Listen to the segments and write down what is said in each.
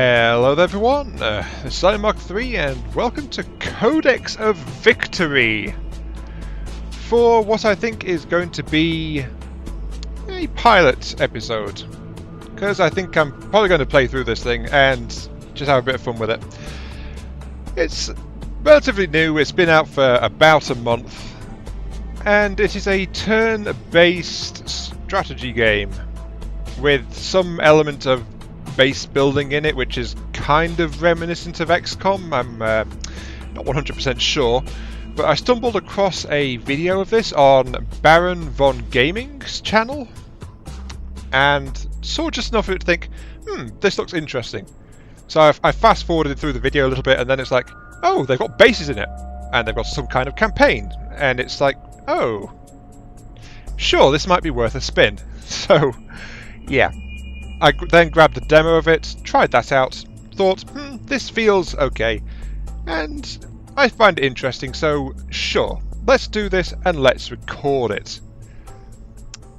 Hello there everyone, this is Mark 3 and welcome to Codex of Victory for what I think is going to be a pilot episode, because I think I'm probably going to play through this thing and just have a bit of fun with it. It's relatively new, it's been out for about a month, and it is a turn-based strategy game with some element of base building in it, which is kind of reminiscent of XCOM. I'm not 100% sure, but I stumbled across a video of this on Baron Von Gaming's channel and saw just enough of it to think, this looks interesting. So I fast forwarded through the video a little bit, and then it's like, oh, they've got bases in it and they've got some kind of campaign, and it's like, oh, sure, this might be worth a spin. So yeah, I then grabbed the demo of it, tried that out, thought, this feels okay, and I find it interesting, so sure, let's do this and let's record it.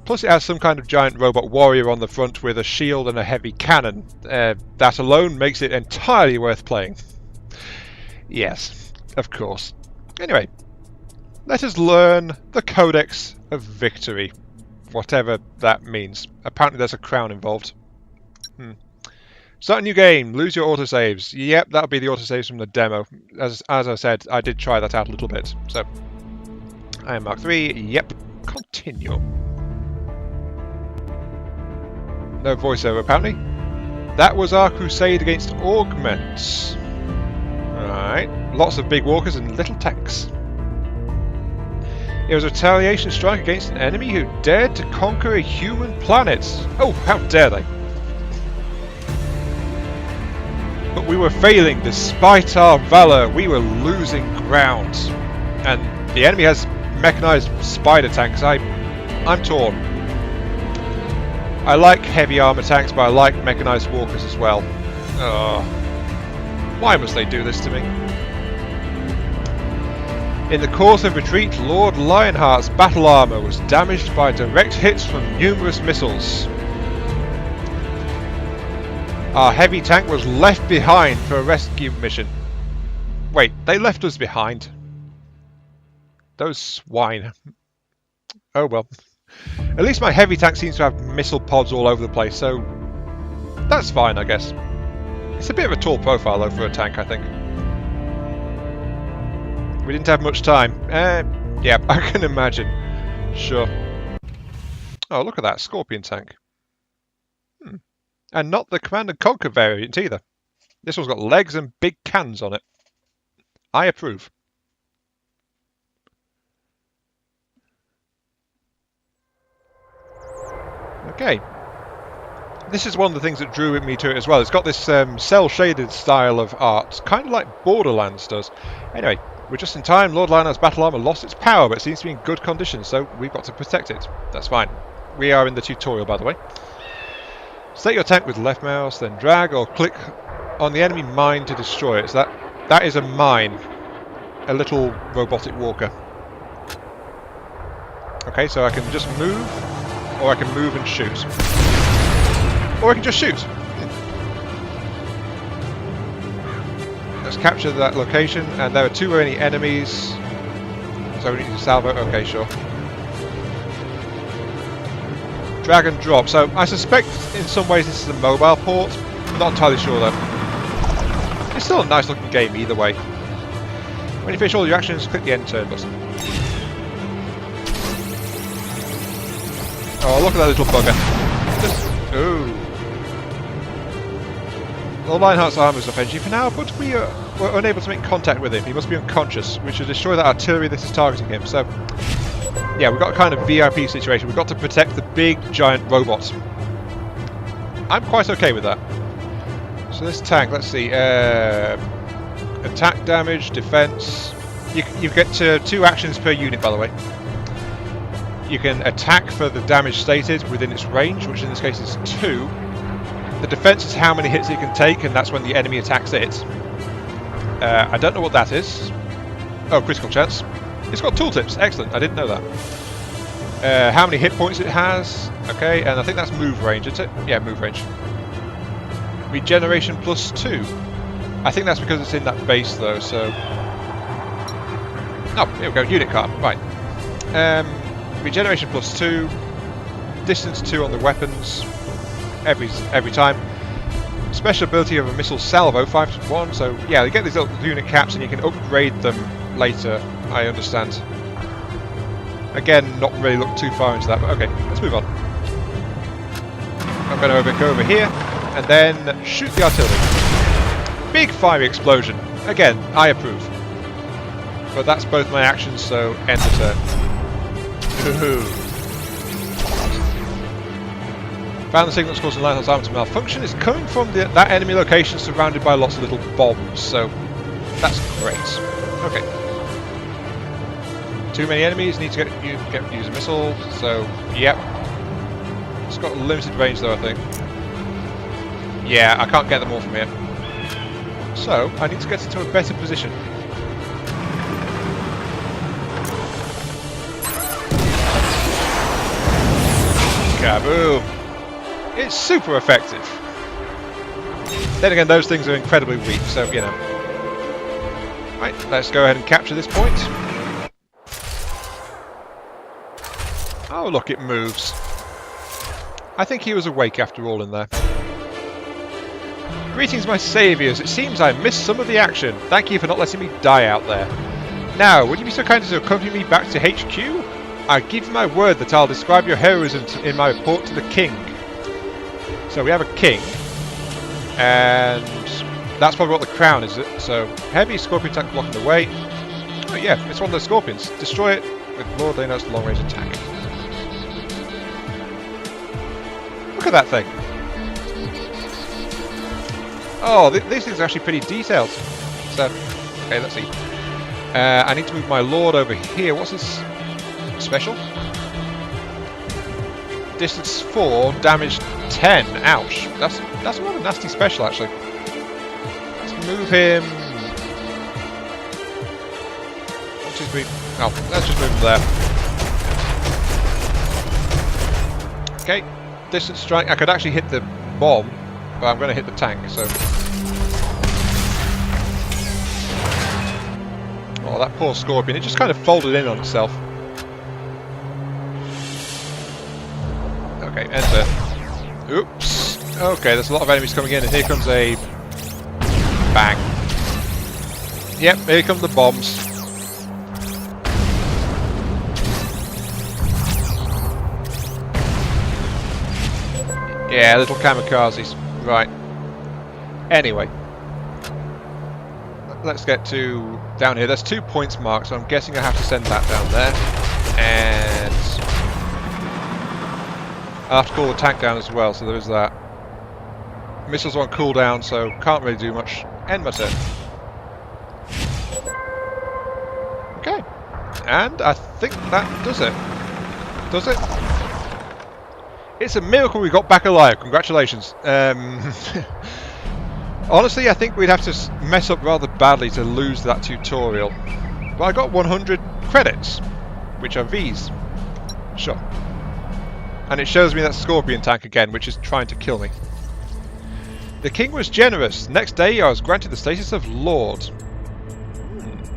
Plus it has some kind of giant robot warrior on the front with a shield and a heavy cannon. That alone makes it entirely worth playing. Yes, of course. Anyway, let us learn the Codex of Victory, whatever that means. Apparently there's a crown involved. Start a new game, lose your autosaves. Yep, that'll be the autosaves from the demo. As I said, I did try that out a little bit. So, I am Mark 3, yep, continue. No voiceover apparently. That was our crusade against augments. Alright, lots of big walkers and little tanks. It was a retaliation strike against an enemy who dared to conquer a human planet. Oh, how dare they! But we were failing despite our valor. We were losing ground, and the enemy has mechanized spider tanks. I'm torn. I like heavy armor tanks, but I like mechanized walkers as well. Why must they do this to me? In the course of retreat, Lord Lionheart's battle armor was damaged by direct hits from numerous missiles. Our heavy tank was left behind for a rescue mission. Wait, they left us behind? Those swine. Oh well. At least my heavy tank seems to have missile pods all over the place, so that's fine, I guess. It's a bit of a tall profile though for a tank, I think. We didn't have much time. Yeah, I can imagine. Sure. Oh, look at that Scorpion tank. And not the Command & Conquer variant either. This one's got legs and big cans on it. I approve. Okay. This is one of the things that drew me to it as well. It's got this cel-shaded style of art, kind of like Borderlands does. Anyway, we're just in time. Lord Lionheart's battle armor lost its power, but it seems to be in good condition, so we've got to protect it. That's fine. We are in the tutorial, by the way. Select your tank with left mouse, then drag or click on the enemy mine to destroy it. So that is a mine. A little robotic walker. Okay, so I can just move, or I can move and shoot. Or I can just shoot. Let's capture that location, and there are too many enemies. So we need to salvo. Okay, sure. Drag and drop. So I suspect in some ways this is a mobile port. I'm not entirely sure though. It's still a nice looking game either way. When you finish all your actions, click the end turn button. Oh, look at that little bugger. Ooh. Lord Lionheart's armor is offensive for now, but we were unable to make contact with him. He must be unconscious, which will destroy that artillery that is targeting him. So yeah, we've got a kind of VIP situation. We've got to protect the big, giant robots. I'm quite okay with that. So this tank, let's see. Attack damage, defense. You get 2 actions per unit, by the way. You can attack for the damage stated within its range, which in this case is 2. The defense is how many hits it can take, and that's when the enemy attacks it. I don't know what that is. Oh, critical chance. It's got tooltips. Excellent. I didn't know that. How many hit points it has. Okay, and I think that's move range, isn't it? Yeah, move range. Regeneration +2. I think that's because it's in that base though, so... Oh, here we go, unit card, right. Regeneration +2, distance 2 on the weapons, every time. Special ability of a missile salvo, 5+1, so yeah, you get these little unit caps and you can upgrade them later, I understand. Again, not really look too far into that, but okay, let's move on. I'm going to go over here, and then shoot the artillery. Big fiery explosion. Again, I approve. But that's both my actions, so end the turn. Found the signal that's causing Lighthouse armor to malfunction is coming from that enemy location surrounded by lots of little bombs, so that's great. Okay. Too many enemies, need to use a missile, so yep. It's got limited range though, I think. Yeah, I can't get them all from here. So, I need to get into a better position. Kaboom! It's super effective. Then again, those things are incredibly weak, so, you know. Right, let's go ahead and capture this point. Oh, look, it moves. I think he was awake after all in there. Greetings, my saviours. It seems I missed some of the action. Thank you for not letting me die out there. Now, would you be so kind as to accompany me back to HQ? I give you my word that I'll describe your heroism in my report to the king. So we have a king, and that's probably what the crown is, so heavy scorpion tank blocking the way. Oh yeah, it's one of those scorpions. Destroy it with Lord Leonard's long-range attack. Look at that thing. Oh, these things are actually pretty detailed. So, okay, let's see. I need to move my lord over here. What's his special? Distance 4, damage 10. Ouch. That's a rather nasty special, actually. Let's move him. 1, 2, 3. Oh, let's just move him there. Okay. Distance strike. I could actually hit the bomb, but I'm going to hit the tank, so... Oh, that poor scorpion. It just kind of folded in on itself. Okay, enter. Oops. Okay, there's a lot of enemies coming in, and here comes a... Bang. Yep, here come the bombs. Yeah, little kamikazes. Right. Anyway. Let's get to down here. There's 2 points marked, so I'm guessing I have to send that down there. And I'll have to call the tank down as well, so there is that. Missiles are on cooldown, so can't really do much. End my turn. Okay. And I think that does it. Does it? It's a miracle we got back alive. Congratulations. Honestly, I think we'd have to mess up rather badly to lose that tutorial. But I got 100 credits, which are V's. Sure. And it shows me that scorpion tank again, which is trying to kill me. The king was generous. Next day, I was granted the status of Lord.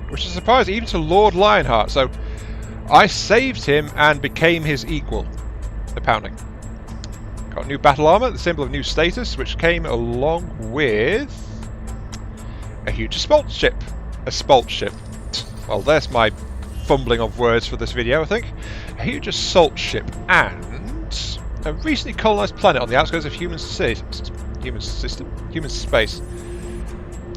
Which is a surprise even to Lord Lionheart. So, I saved him and became his equal. The pounding. Got new battle armor, the symbol of new status, which came along with a huge assault ship. Assault ship. Well, there's my fumbling of words for this video, I think. A huge assault ship and a recently colonized planet on the outskirts of human space.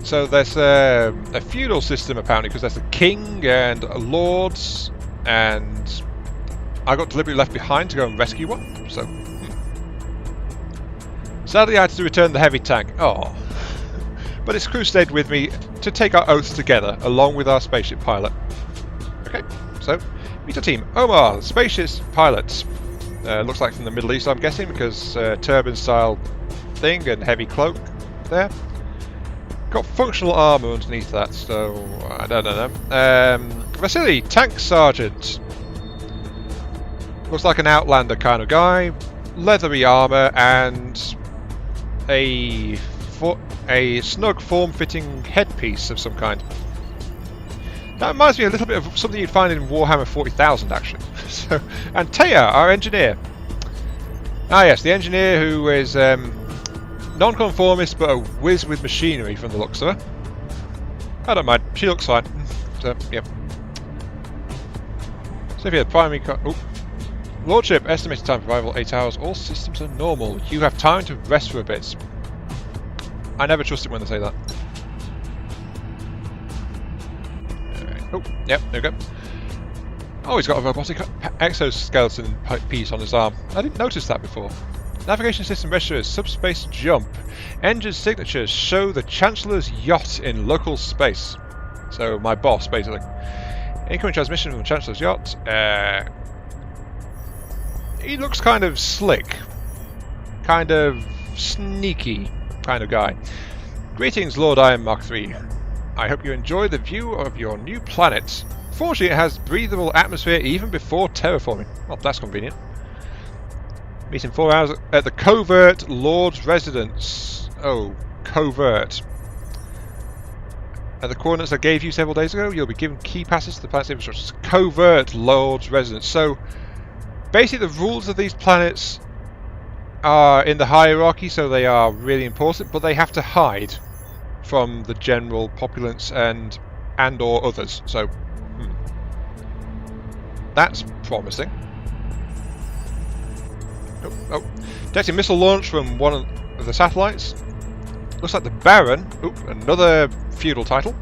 So there's a feudal system apparently, because there's a king and lords, and I got deliberately left behind to go and rescue one. So. Sadly, I had to return the heavy tank. Oh. But its crew stayed with me to take our oaths together, along with our spaceship pilot. Okay, so, meet our team. Omar, the spaceship's pilot. Looks like from the Middle East, I'm guessing, because turban-style thing and heavy cloak there. Got functional armour underneath that, so I don't know. Vasily, tank sergeant. Looks like an Outlander kind of guy. Leathery armour and a a snug form-fitting headpiece of some kind. That reminds me a little bit of something you'd find in Warhammer 40,000, actually. So, and Taya, our engineer. Ah yes, the engineer who is non-conformist but a whiz with machinery from the looks of her. I don't mind, she looks fine. So, yeah. So if you're the primary... Lordship, estimated time for arrival 8 hours. All systems are normal. You have time to rest for a bit. I never trust it when they say that. Oh, yep, there we go. Oh, he's got a robotic exoskeleton piece on his arm. I didn't notice that before. Navigation system registers subspace jump. Engine signatures show the Chancellor's yacht in local space. So, my boss, basically. Incoming transmission from the Chancellor's yacht. He looks kind of slick. Kind of sneaky kind of guy. Greetings, Lord Iron Mark III. I hope you enjoy the view of your new planet. Fortunately, it has breathable atmosphere even before terraforming. Well, that's convenient. Meeting 4 hours at the Covert Lord's Residence. Oh, Covert. At the coordinates I gave you several days ago, you'll be given key passes to the planet's infrastructure. Covert Lord's Residence. So, basically the rules of these planets are in the hierarchy, so they are really important, but they have to hide from the general populace and or others. So, that's promising. Oh. Detecting missile launch from one of the satellites. Looks like the Baron, another feudal title,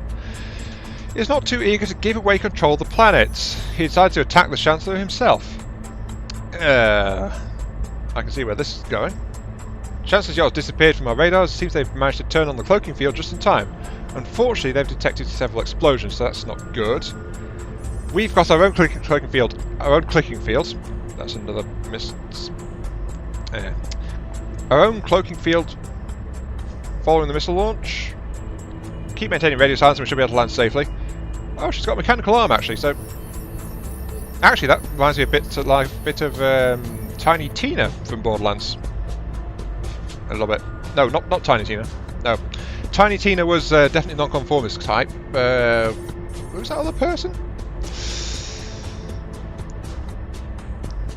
is not too eager to give away control of the planet. He decided to attack the Chancellor himself. I can see where this is going. Chancellor's yacht has disappeared from our radars. It seems they've managed to turn on the cloaking field just in time. Unfortunately, they've detected several explosions, so that's not good. We've got our own cloaking field. That's another miss. Our own cloaking field following the missile launch. Keep maintaining radio silence and we should be able to land safely. Oh, she's got a mechanical arm actually, so... Actually, that reminds me a bit of Tiny Tina from Borderlands. A little bit. No, not Tiny Tina. No. Tiny Tina was definitely non-conformist type. Who was that other person?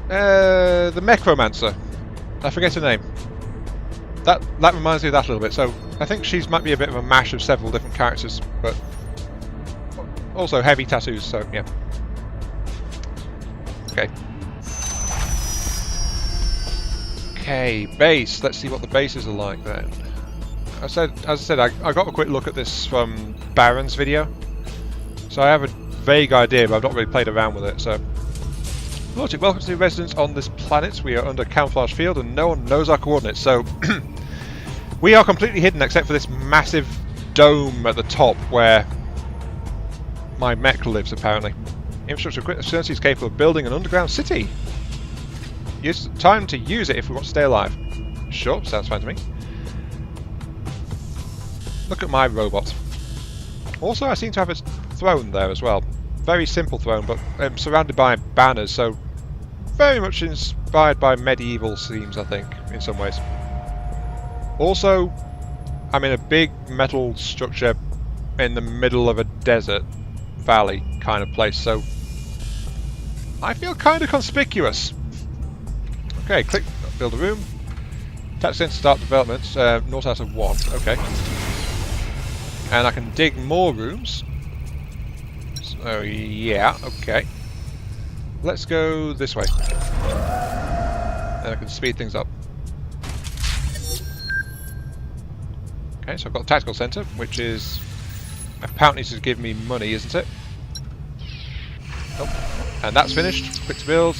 The Necromancer. I forget her name. That reminds me of that a little bit. So I think she's might be a bit of a mash of several different characters, but also heavy tattoos. So yeah. Okay. Okay, base. Let's see what the bases are like then. As I said, I got a quick look at this from Baron's video, so I have a vague idea, but I've not really played around with it. So, Lordship, welcome to the residence on this planet. We are under camouflage field, and no one knows our coordinates. So, we are completely hidden except for this massive dome at the top where my mech lives, apparently. Infrastructure equipment is capable of building an underground city. Use time to use it if we want to stay alive. Sure, sounds fine to me. Look at my robot. Also, I seem to have a throne there as well. Very simple throne, but surrounded by banners, so very much inspired by medieval themes, I think, in some ways. Also, I'm in a big metal structure in the middle of a desert valley kind of place, so I feel kind of conspicuous. Okay, click build a room. Tactics to start development. 0 out of 1. Okay. And I can dig more rooms. So yeah, okay. Let's go this way. And I can speed things up. Okay, so I've got the tactical centre, which is apparently to give me money, isn't it? Oh, and that's finished. Quick to build.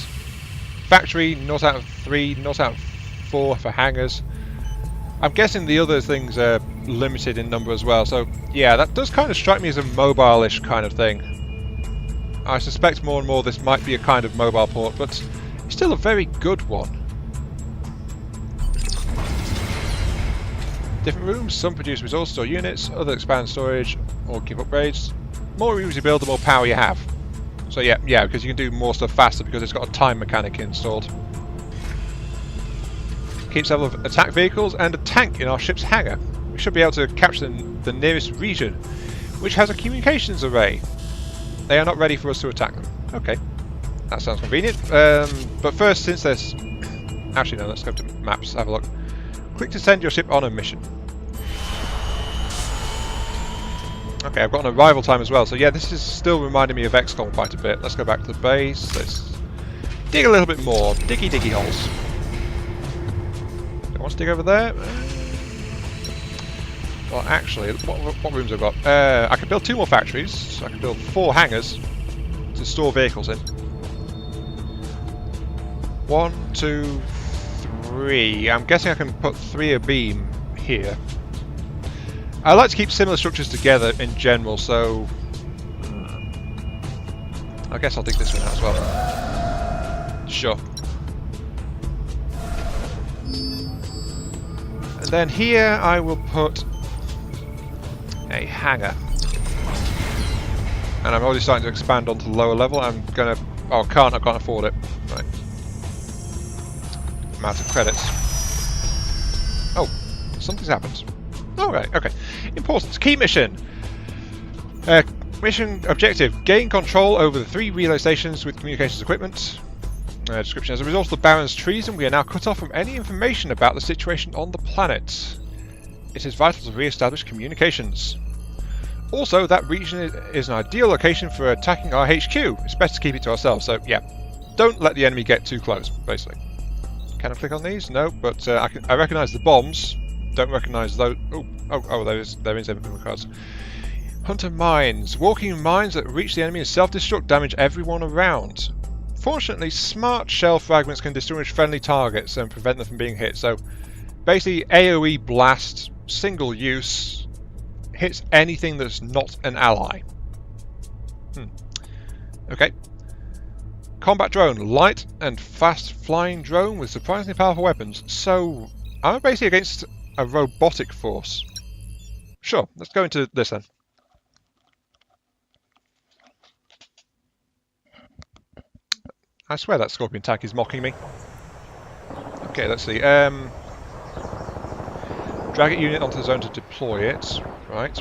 Factory, 0 out of 3, 0 out of 4 for hangars. I'm guessing the other things are limited in number as well, so yeah, that does kind of strike me as a mobile-ish kind of thing. I suspect more and more this might be a kind of mobile port, but it's still a very good one. Different rooms, some produce resources or units, other expand storage or give upgrades. More rooms you build, the more power you have. So yeah, because you can do more stuff faster because it's got a time mechanic installed. Keep several attack vehicles and a tank in our ship's hangar. we should be able to capture the nearest region, which has a communications array. They are not ready for us to attack them. Okay, that sounds convenient. But first, since there's... Actually, no, let's go to maps, have a look. Click to send your ship on a mission. Okay, I've got an arrival time as well, so yeah, this is still reminding me of XCOM quite a bit. Let's go back to the base, let's dig a little bit more. Diggy diggy holes. Don't want to dig over there? Well, actually, what rooms have I got? I can build 2 more factories. I can build 4 hangars to store vehicles in. 1, 2, 3. I'm guessing I can put 3 abeam here. I like to keep similar structures together in general, so I guess I'll dig this one out as well. Sure. And then here I will put a hangar. And I'm already starting to expand onto the lower level. I'm gonna... Oh, I can't afford it. Right. Amount of credits. Oh, something's happened. Oh, right, okay. Important. Key mission. Mission objective. Gain control over the 3 relay stations with communications equipment. Description. As a result of the Baron's treason, we are now cut off from any information about the situation on the planet. It is vital to re-establish communications. Also, that region is an ideal location for attacking our HQ. It's best to keep it to ourselves, so yeah. Don't let the enemy get too close, basically. Can I click on these? No, but I recognise the bombs. Don't recognise those. Oh, there is infinite cards. Hunter mines. Walking mines that reach the enemy and self-destruct damage everyone around. Fortunately, smart shell fragments can distinguish friendly targets and prevent them from being hit. So, basically, AoE blast, single use, hits anything that's not an ally. Okay. Combat drone. Light and fast flying drone with surprisingly powerful weapons. So, I'm basically against a robotic force. Sure, let's go into this then. I swear that Scorpion tank is mocking me. Okay, let's see. Drag it unit onto the zone to deploy it. Right.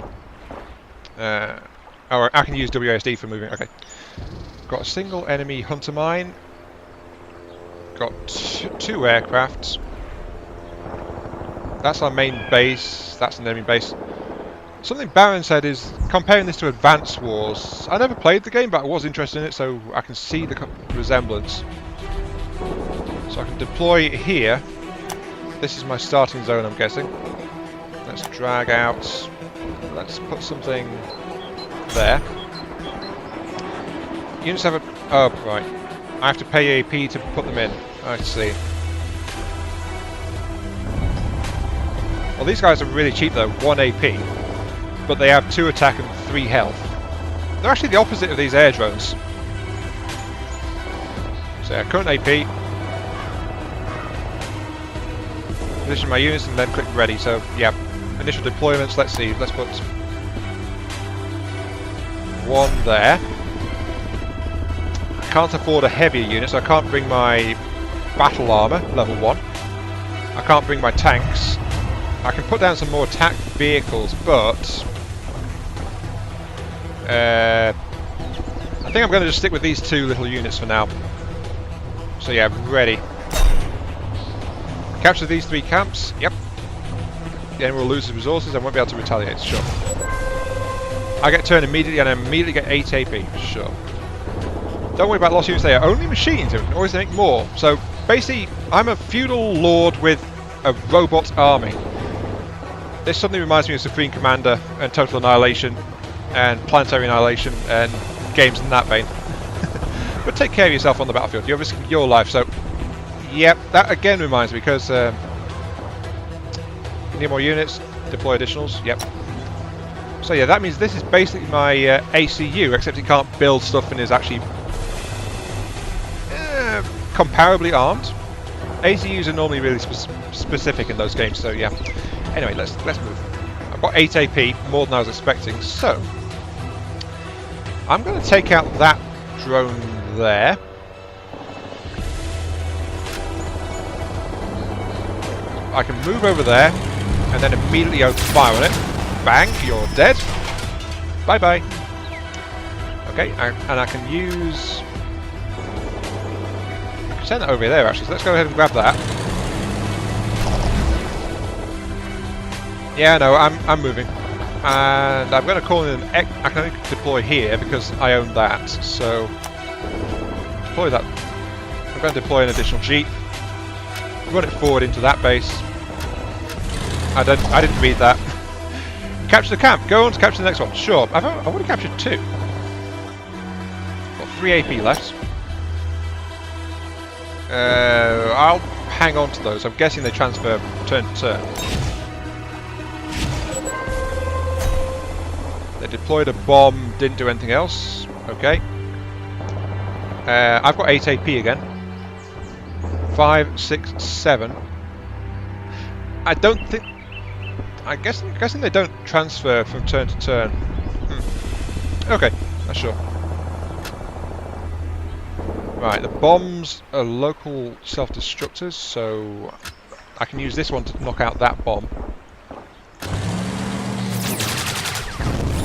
Oh, I can use WASD for moving. Okay. Got a single enemy hunter mine. Got 2 aircraft. That's our main base. That's an enemy base. Something Baron said is comparing this to Advance Wars. I never played the game, but I was interested in it, so I can see the resemblance. So I can deploy here. This is my starting zone, I'm guessing. Let's drag out. Let's put something there. Units have a... Oh, right. I have to pay AP to put them in. I see. Well, these guys are really cheap though. 1 AP. But they have 2 attack and 3 health. They're actually the opposite of these air drones. So yeah, current AP. Position my units and then click ready. So yeah, initial deployments. Let's see. Let's put 1 there. I can't afford a heavier unit, so I can't bring my battle armor, level 1. I can't bring my tanks. I can put down some more attack vehicles, but I think I'm going to just stick with these 2 little units for now. So yeah, ready. Capture these 3 camps. Yep. The enemy will lose his resources and won't be able to retaliate. Sure. I get turned immediately and I immediately get 8 AP. Sure. Don't worry about lost units. They are only machines. We can always make more. So basically, I'm a feudal lord with a robot army. This suddenly reminds me of Supreme Commander and Total Annihilation and Planetary Annihilation and games in that vein. But take care of yourself on the battlefield. You're risking your life, so... Yep, that again reminds me, because... need more units, deploy additionals, yep. So yeah, that means this is basically my ACU, except it can't build stuff and is actually... comparably armed. ACUs are normally really specific in those games, so yeah. Anyway, let's move. I've got 8 AP, more than I was expecting, so I'm going to take out that drone there. I can move over there. and then immediately open fire on it. Bang, you're dead. Bye-bye. Okay, and I can use... I can send that over there, actually, so let's go ahead and grab that. Yeah, no, I'm moving. And I'm going to call in an... I can only deploy here because I own that, so... Deploy that. I'm going to deploy an additional Jeep. Run it forward into that base. I didn't read that. Capture the camp. Go on to capture the next one. Sure. I've already captured 2. Got 3 AP left. I'll hang on to those. I'm guessing they transfer turn to turn. They deployed a bomb. Didn't do anything else. Okay. I've got 8 AP again. 5, 6, 7. I don't think... I'm guessing they don't transfer from turn to turn. Okay, that's sure. Right, the bombs are local self-destructors, so I can use this one to knock out that bomb.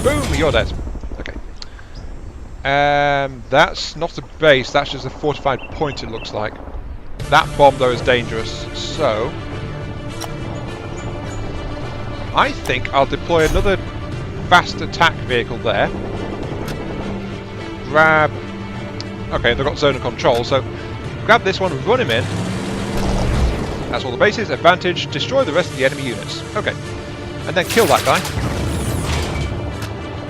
Boom, you're dead. Okay. That's not a base, that's just a fortified point, it looks like. That bomb, though, is dangerous, so... I think I'll deploy another fast attack vehicle there. Grab... Okay, they've got zone of control, so grab this one, run him in. That's all the bases. Advantage, destroy the rest of the enemy units. Okay. And then kill that guy.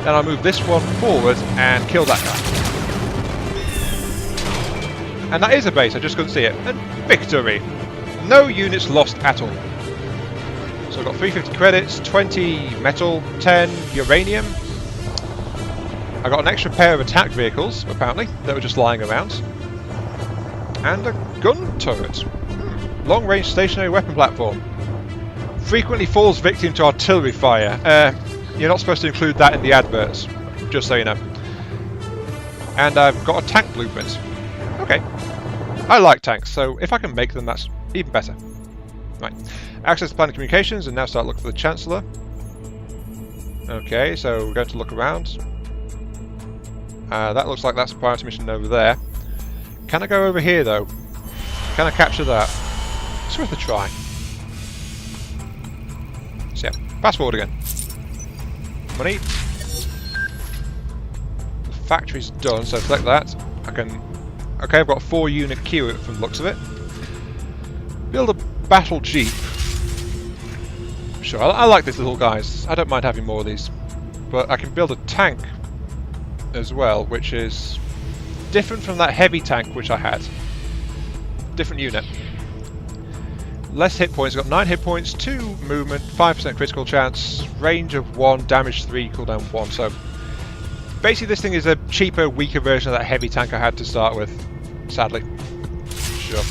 Then I'll move this one forward and kill that guy. And that is a base, I just couldn't see it. And victory! No units lost at all. So I've got 350 credits, 20 metal, 10 uranium. I got an extra pair of attack vehicles, apparently, that were just lying around. And a gun turret. Long-range stationary weapon platform. Frequently falls victim to artillery fire. You're not supposed to include that in the adverts, just so you know. And I've got a tank blueprint. Okay. I like tanks, so if I can make them, that's even better. Right. Access planning communications, and now start looking for the Chancellor. Okay, so we're going to look around. That looks like that's a priority mission over there. Can I go over here, though? Can I capture that? It's worth a try. So yeah, fast forward again. Money. The factory's done, so select that. I can... Okay, I've got a 4-unit queue from the looks of it. Build a battle jeep. Sure, I like these little guys. I don't mind having more of these. But I can build a tank as well, which is different from that heavy tank which I had. Different unit. Less hit points. Got 9 hit points, 2 movement, 5% critical chance, range of 1, damage 3, cooldown 1. So basically this thing is a cheaper, weaker version of that heavy tank I had to start with, sadly. Sure.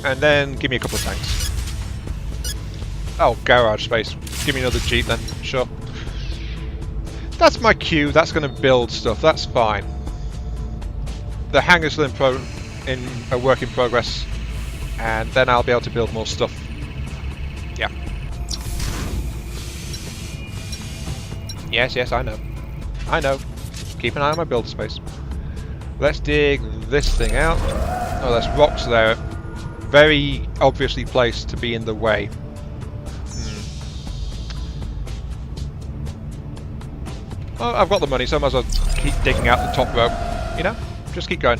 And then give me a couple of tanks. Oh, garage space. Give me another jeep then, sure. That's my queue, that's going to build stuff, that's fine. The hangar's still in a work in progress, and then I'll be able to build more stuff. Yeah. Yes, I know. I know. Keep an eye on my builder space. Let's dig this thing out. Oh, there's rocks there. Very obviously placed to be in the way. Well, I've got the money, so I might as well keep digging out the top rope. You know? Just keep going.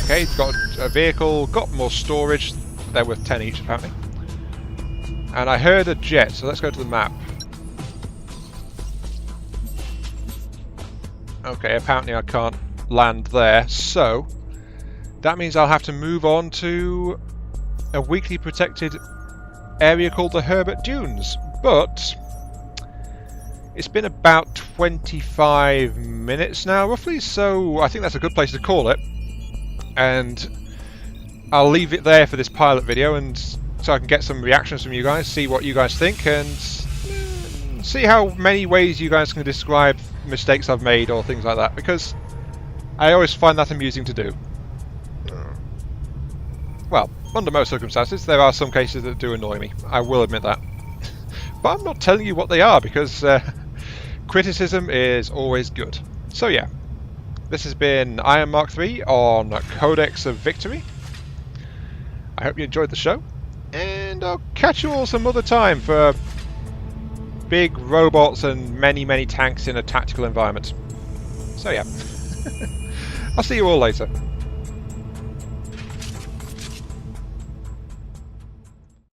Okay, got a vehicle, got more storage. They're worth 10 each, apparently. And I heard a jet, so let's go to the map. Okay, apparently I can't land there, so that means I'll have to move on to a weakly protected area called the Herbert Dunes. But it's been about 25 minutes now, roughly, so I think that's a good place to call it. And I'll leave it there for this pilot video, and so I can get some reactions from you guys, see what you guys think, and see how many ways you guys can describe mistakes I've made or things like that, because I always find that amusing to do. Well, under most circumstances, there are some cases that do annoy me. I will admit that. But I'm not telling you what they are, because criticism is always good. So yeah, this has been Iron Mark 3 on Codex of Victory. I hope you enjoyed the show, and I'll catch you all some other time for big robots and many, many tanks in a tactical environment. So yeah, I'll see you all later.